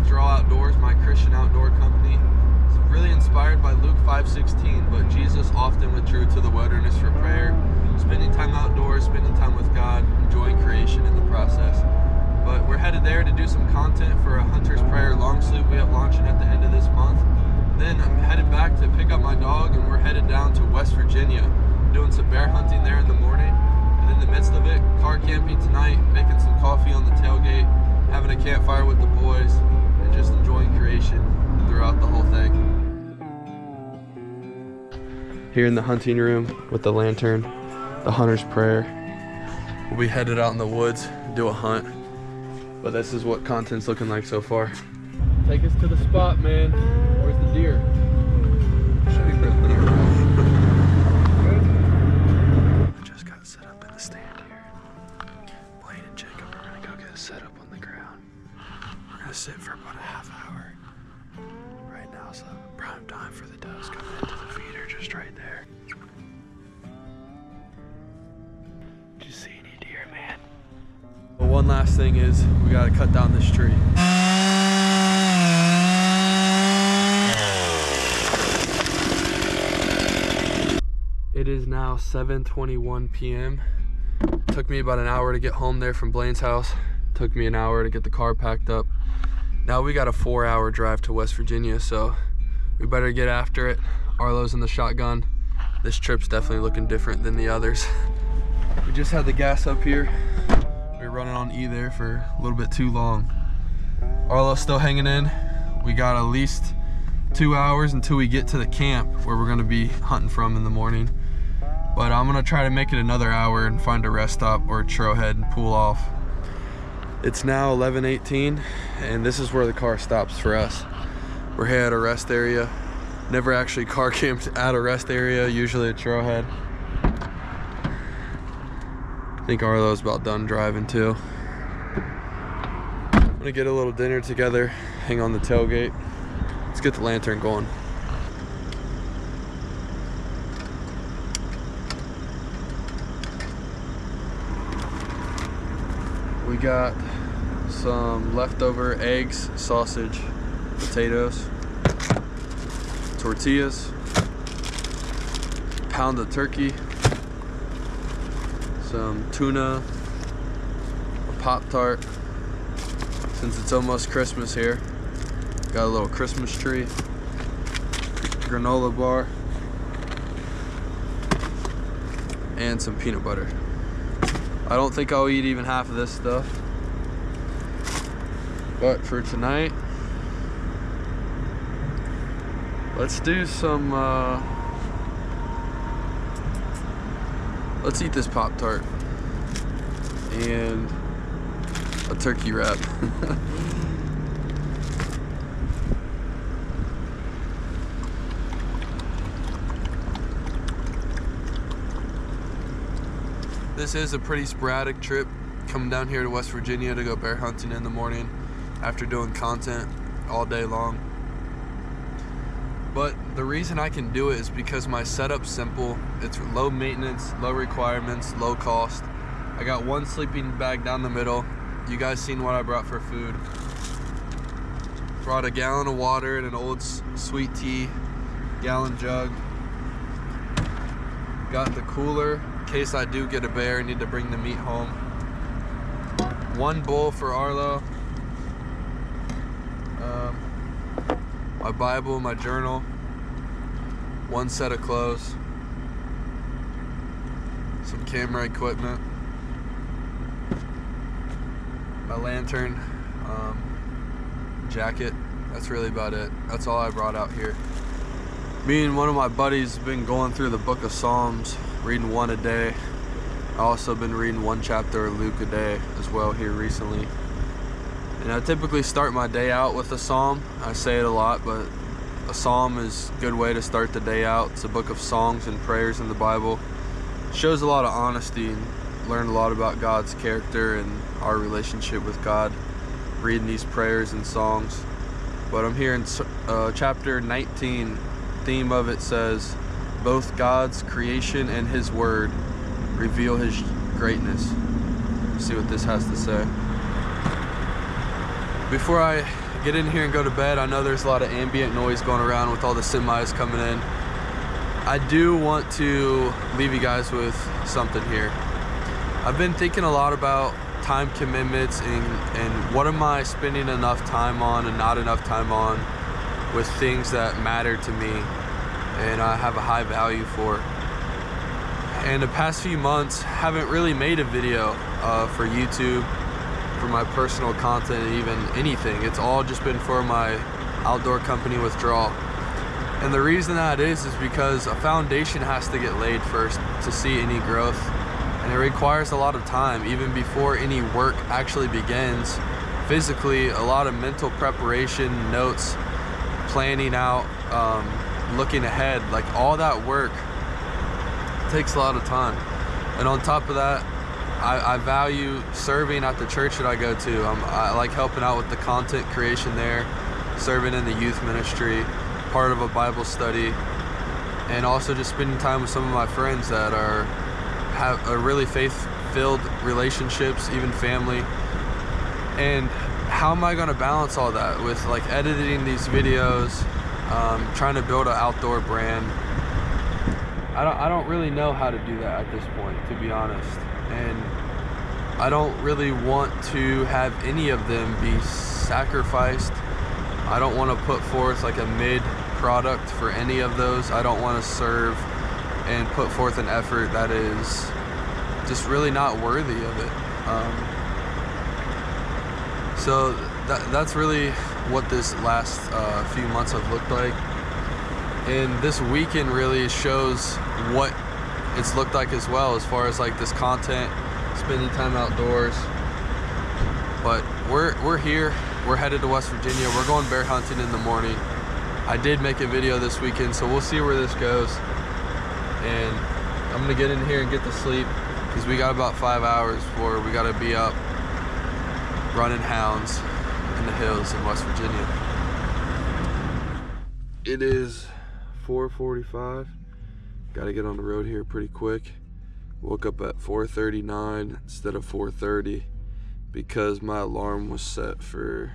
Draw Outdoors, my Christian outdoor company. It's really inspired by Luke 5:16, but Jesus often withdrew to the wilderness for prayer, spending time outdoors, spending time with God, enjoying creation in the process. But we're headed there to do some content for a Hunter's Prayer long sleeve we have launching at the end of this month. Then I'm headed back to pick up my dog, and we're headed down to West Virginia, doing some bear hunting there in the morning. And in the midst of it, car camping tonight, making some coffee on the tailgate, having a campfire with the boys, and just enjoying creation throughout the whole thing. Here in the hunting room with the lantern, the Hunter's Prayer. We'll be headed out in the woods, do a hunt. But this is what content's looking like so far. Take us to the spot, man. Where's the deer? Show you where the deer are. I just got set up in the stand here. Blaine and Jacob are gonna go get set up on the ground. We're gonna sit for about a half hour. Right now is the prime time for the does coming into the feeder just right there. Did you see any deer, man? Well, one last thing is we gotta cut down this tree. It is now 7:21 p.m. Took me about an hour to get home there from Blaine's house. Took me an hour to get the car packed up. Now we got a 4-hour drive to West Virginia, so we better get after it. Arlo's in the shotgun. This trip's definitely looking different than the others. We just had the gas up here. We were running on E there for a little bit too long. Arlo's still hanging in. We got at least 2 hours until we get to the camp where we're gonna be hunting from in the morning. But I'm gonna try to make it another hour and find a rest stop or a trailhead and pull off. It's now 11:18 and this is where the car stops for us. We're here at a rest area. Never actually car camped at a rest area, usually a trailhead. I think Arlo's about done driving too. I'm gonna get a little dinner together, hang on the tailgate. Let's get the lantern going. We got some leftover eggs, sausage, potatoes, tortillas, pound of turkey, some tuna, a Pop-Tart. Since it's almost Christmas here, got a little Christmas tree, granola bar, and some peanut butter. I don't think I'll eat even half of this stuff. But for tonight, let's do some, let's eat this Pop-Tart and a turkey wrap. This is a pretty sporadic trip, coming down here to West Virginia to go bear hunting in the morning after doing content all day long. But the reason I can do it is because my setup's simple. It's low maintenance, low requirements, low cost. I got one sleeping bag down the middle. You guys seen what I brought for food. Brought a gallon of water and an old sweet tea gallon jug. Got the cooler in case I do get a bear and need to bring the meat home. One bowl for Arlo. My Bible, my journal. One set of clothes. Some camera equipment. My lantern. Jacket. That's really about it. That's all I brought out here. Me and one of my buddies have been going through the book of Psalms, reading one a day. I've also been reading one chapter of Luke a day as well here recently. And I typically start my day out with a psalm. I say it a lot, but a psalm is a good way to start the day out. It's a book of songs and prayers in the Bible. It shows a lot of honesty and learn a lot about God's character and our relationship with God, reading these prayers and songs. But I'm here in chapter 19. Theme of it says, both God's creation and His Word reveal His greatness. Let's see what this has to say. Before I get in here and go to bed. I know there's a lot of ambient noise going around with all the semis coming in. I do want to leave you guys with something here. I've been thinking a lot about time commitments and what am I spending enough time on and not enough time on with things that matter to me and I have a high value for. And the past few months, haven't really made a video for YouTube, for my personal content, even anything. It's all just been for my outdoor company Withdrawal. And the reason that is because a foundation has to get laid first to see any growth. And it requires a lot of time, even before any work actually begins. Physically, a lot of mental preparation, notes, planning out, looking ahead, like all that work takes a lot of time. And on top of that, I value serving at the church that I go to. I like helping out with the content creation there, serving in the youth ministry, part of a Bible study, and also just spending time with some of my friends that have a really faith-filled relationships, even family. And how am I gonna balance all that with like editing these videos, trying to build an outdoor brand? I don't really know how to do that at this point, to be honest. And I don't really want to have any of them be sacrificed. I don't want to put forth like a mid product for any of those. I don't want to serve and put forth an effort that is just really not worthy of it. So that's really what this last few months have looked like. And this weekend really shows what it's looked like as well, as far as like this content, spending time outdoors. But we're here, we're headed to West Virginia. We're going bear hunting in the morning. I did make a video this weekend, so we'll see where this goes. And I'm gonna get in here and get to sleep because we got about 5 hours before we gotta be up running hounds in the hills in West Virginia. It is 4:45. Gotta get on the road here pretty quick. Woke up at 4:39 instead of 4:30 because my alarm was set for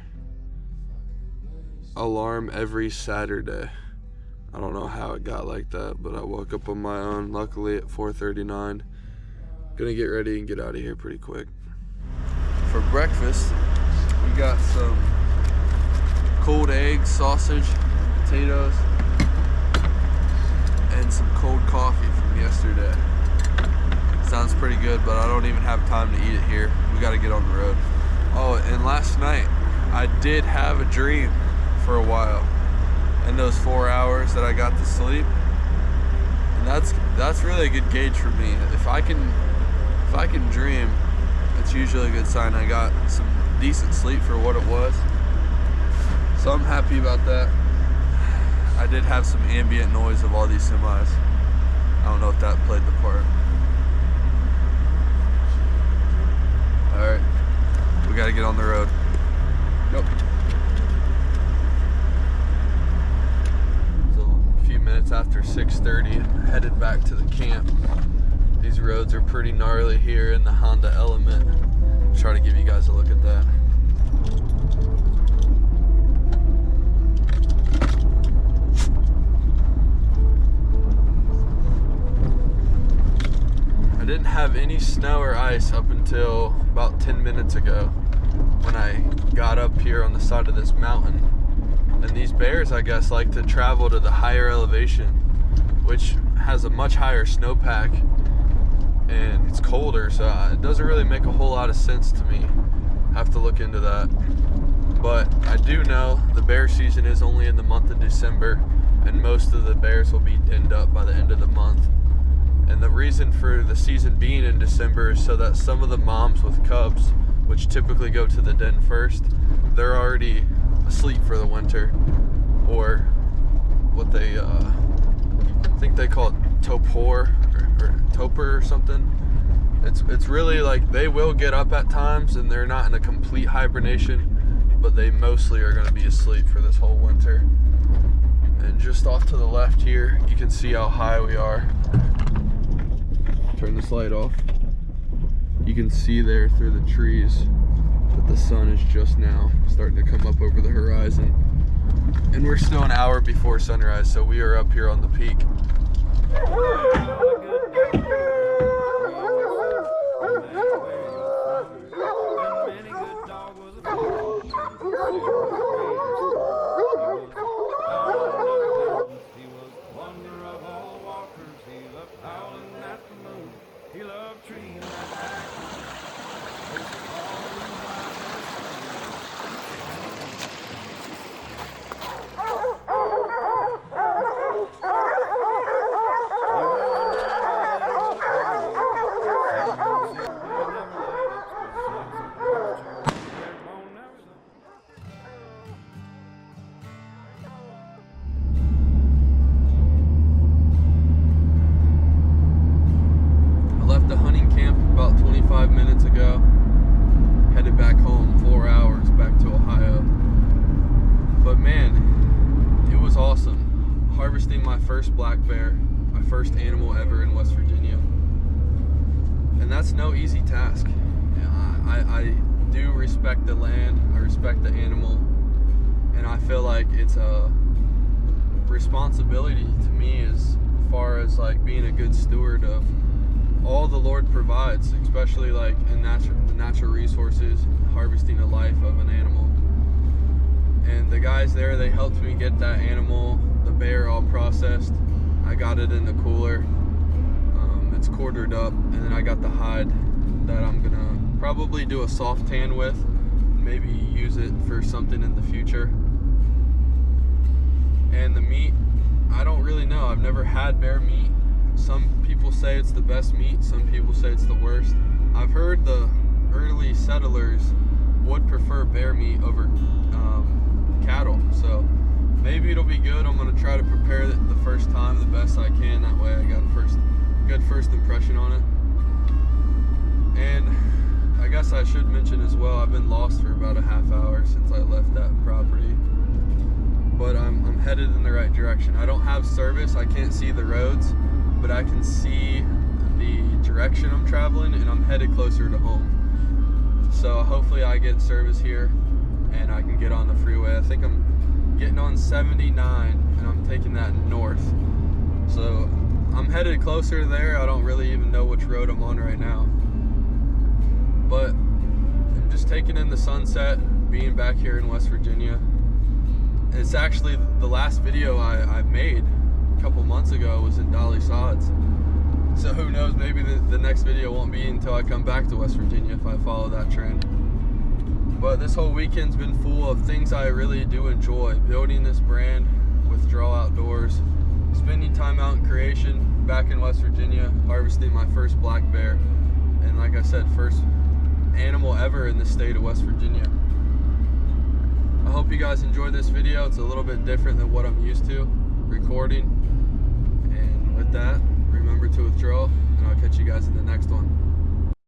alarm every Saturday. I don't know how it got like that, but I woke up on my own, luckily at 4:39. Gonna get ready and get out of here pretty quick. For breakfast, we got some cold eggs, sausage, potatoes, and some cold coffee from yesterday. Sounds pretty good, but I don't even have time to eat it here. We gotta get on the road. Oh, and last night, I did have a dream for a while. In those 4 hours that I got to sleep. And that's really a good gauge for me. If I can dream, it's usually a good sign I got some decent sleep for what it was. So I'm happy about that. I did have some ambient noise of all these semis. I don't know if that played the part. Alright, we gotta get on the road. Nope. So a few minutes after 6:30, headed back to the camp. These roads are pretty gnarly here in the Honda Element. I'll try to give you guys a look at that. I didn't have any snow or ice up until about 10 minutes ago when I got up here on the side of this mountain. And these bears, I guess, like to travel to the higher elevation, which has a much higher snowpack and it's colder, so it doesn't really make a whole lot of sense to me. Have to look into that. But I do know the bear season is only in the month of December, and most of the bears will be denned up by the end of the month. And the reason for the season being in December is so that some of the moms with cubs, which typically go to the den first, they're already asleep for the winter, or what they I think they call it topor or toper or something. It's really like they will get up at times and they're not in a complete hibernation, but they mostly are going to be asleep for this whole winter. And just off to the left here, you can see how high we are. Turn this light off. You can see there through the trees but the sun is just now starting to come up over the horizon. And we're still an hour before sunrise, so we are up here on the peak. Left the hunting camp about 25 minutes ago. Headed back home, 4 hours back to Ohio. But man, it was awesome. Harvesting my first black bear, my first animal ever in West Virginia. And that's no easy task. I do respect the land, I respect the animal, and I feel like it's a responsibility to me as far as like being a good steward of all the Lord provides, especially like in natural resources, harvesting the life of an animal. And the guys there, they helped me get that animal, the bear, all processed. I got it in the cooler. It's quartered up, and then I got the hide that I'm gonna probably do a soft tan with, maybe use it for something in the future. And the meat, I don't really know. I've never had bear meat. Some people say it's the best meat, some people say it's the worst. I've heard the early settlers would prefer bear meat over cattle, so maybe it'll be good. I'm gonna try to prepare it the first time the best I can. That way I got a good first impression on it. And I guess I should mention as well, I've been lost for about a half hour since I left that property. But I'm headed in the right direction. I don't have service, I can't see the roads, but I can see the direction I'm traveling, and I'm headed closer to home. So hopefully I get service here and I can get on the freeway. I think I'm getting on 79 and I'm taking that north. So I'm headed closer there. I don't really even know which road I'm on right now. But I'm just taking in the sunset, being back here in West Virginia. It's actually the last video I made a couple months ago was in Dolly Sods. So who knows, maybe the next video won't be until I come back to West Virginia if I follow that trend. But this whole weekend's been full of things I really do enjoy. Building this brand with Draw Outdoors, spending time out in creation back in West Virginia, harvesting my first black bear, and like I said, first animal ever in the state of West Virginia. I hope you guys enjoyed this video. It's a little bit different than what I'm used to recording. And with that, remember to withdraw, and I'll catch you guys in the next one.